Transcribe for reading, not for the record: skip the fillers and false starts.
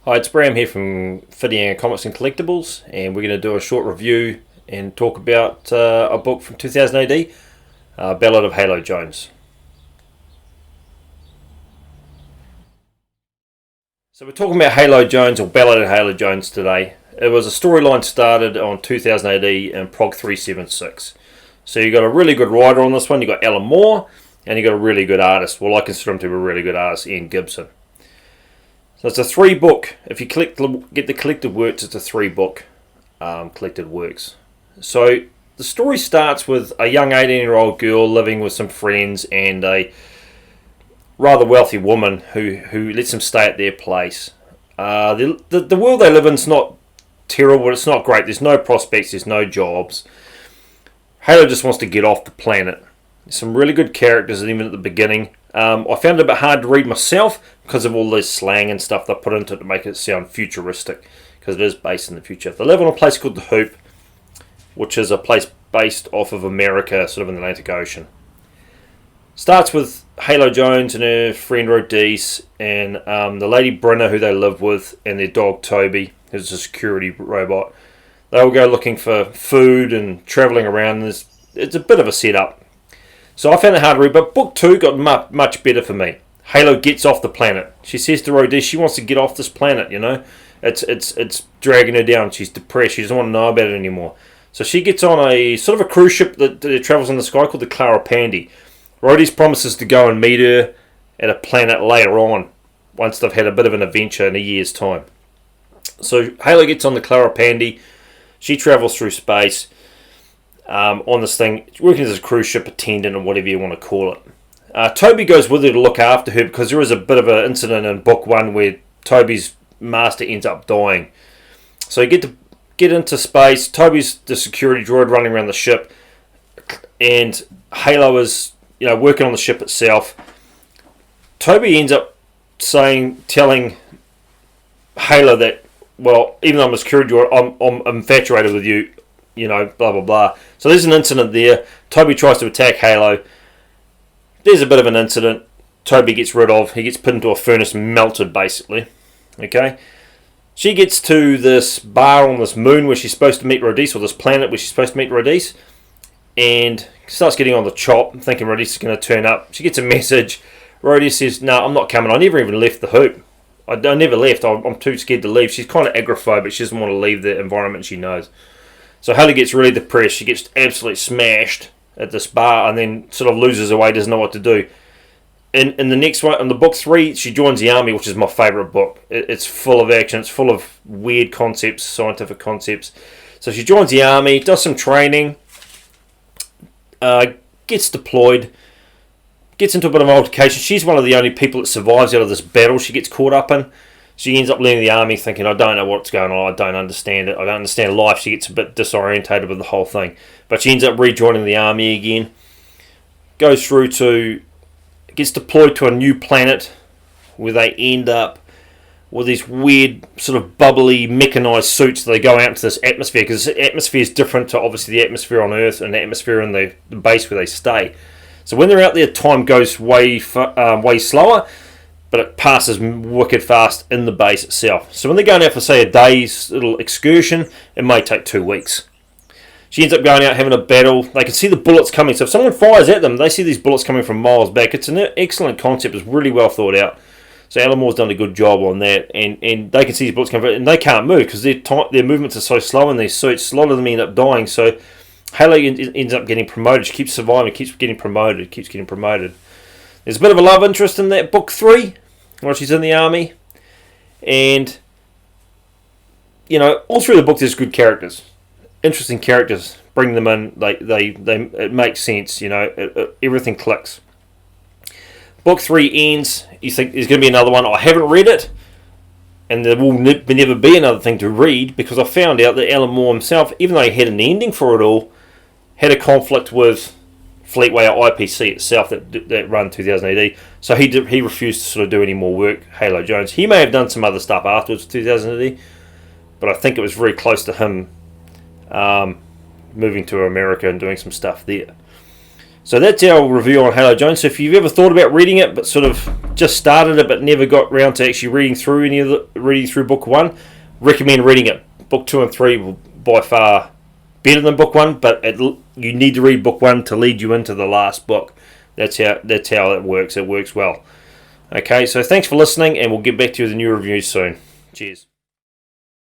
Hi, it's Bram here from Whitianga Comics and Collectables, and we're going to do a short review and talk about a book from 2000 AD, Ballad of Halo Jones. So we're talking about Halo Jones, or Ballad of Halo Jones today. It was a storyline started on 2000 AD in Prog 376. So you got a really good writer on this one, you got Alan Moore, and you got a really good artist. Well, I consider him to be a really good artist, Ian Gibson. So it's a 3-book. If you get the collected works, it's a 3-book collected works. So the story starts with a young 18-year-old girl living with some friends and a rather wealthy woman who lets them stay at their place. The world they live in is not terrible, it's not great. There's no prospects, there's no jobs. Halo just wants to get off the planet. There's some really good characters even at the beginning. I found it a bit hard to read myself because of all this slang and stuff they put into it to make it sound futuristic, because it is based in the future. They live on a place called the Hoop, which is a place based off of America, sort of in the Atlantic Ocean. Starts with Halo Jones and her friend Rodice and the lady Brenna, who they live with, and their dog Toby, who's a security robot. They all go looking for food and travelling around. It's a bit of a setup. So I found it hard to read, but book 2 got much better for me. Halo gets off the planet. She says to Rodice she wants to get off this planet, you know. It's dragging her down. She's depressed. She doesn't want to know about it anymore. So she gets on a sort of a cruise ship that travels in the sky called the Clara Pandy. Rodice promises to go and meet her at a planet later on, once they've had a bit of an adventure in a year's time. So Halo gets on the Clara Pandy. She travels through space. On this thing, working as a cruise ship attendant or whatever you want to call it. Toby goes with her to look after her because there is a bit of an incident in book 1 where Toby's master ends up dying. So you get into space. Toby's the security droid running around the ship, and Halo is working on the ship itself. Toby ends up telling Halo that, well, even though I'm a security droid, I'm infatuated with you. Blah, blah, blah. So there's an incident there. Toby tries to attack Halo. There's a bit of an incident. Toby gets rid of. He gets put into a furnace and melted, basically. Okay? She gets to this bar on this moon where she's supposed to meet Rodice, or this planet where she's supposed to meet Rodice, and starts getting on the chop, thinking Rodice is going to turn up. She gets a message. Rodice says, no, I'm not coming. I never even left the Hoop. I never left. I'm too scared to leave. She's kind of agoraphobic. She doesn't want to leave the environment she knows. So Halo gets really depressed. She gets absolutely smashed at this bar and then sort of loses her way, doesn't know what to do. In the next one, in the book 3, she joins the army, which is my favourite book. It's full of action. It's full of weird concepts, scientific concepts. So she joins the army, does some training, gets deployed, gets into a bit of an altercation. She's one of the only people that survives out of this battle she gets caught up in. She ends up leaving the army thinking, I don't know what's going on, I don't understand it, I don't understand life. She gets a bit disorientated with the whole thing. But she ends up rejoining the army again. Gets deployed to a new planet where they end up with these weird, sort of bubbly, mechanised suits. They go out into this atmosphere, because the atmosphere is different to obviously the atmosphere on Earth and the atmosphere in the base where they stay. So when they're out there, time goes way slower, but it passes wicked fast in the base itself. So when they're going out for, say, a day's little excursion, it may take 2 weeks. She ends up going out having a battle. They can see the bullets coming. So if someone fires at them, they see these bullets coming from miles back. It's an excellent concept. It's really well thought out. So Alan Moore's done a good job on that. And they can see these bullets coming, and they can't move because their movements are so slow in these suits. A lot of them end up dying. So Halo ends up getting promoted. She keeps surviving, keeps getting promoted. There's a bit of a love interest in that book 3 while she's in the army. And, all through the book there's good characters. Interesting characters. Bring them in. It makes sense, everything clicks. Book 3 ends. You think there's going to be another one. I haven't read it. And there will never be another thing to read, because I found out that Alan Moore himself, even though he had an ending for it all, had a conflict with Fleetway or IPC itself that run 2000 AD. So he refused to sort of do any more work, Halo Jones. He may have done some other stuff afterwards, 2000 AD, but I think it was very close to him moving to America and doing some stuff there. So that's our review on Halo Jones. So if you've ever thought about reading it, but sort of just started it, but never got around to actually reading through book 1, recommend reading it. Book 2 and 3 will by far better than book 1, but you need to read book 1 to lead you into the last book. That's how it works. It works well. Okay, so thanks for listening, and we'll get back to you with a new review soon. Cheers.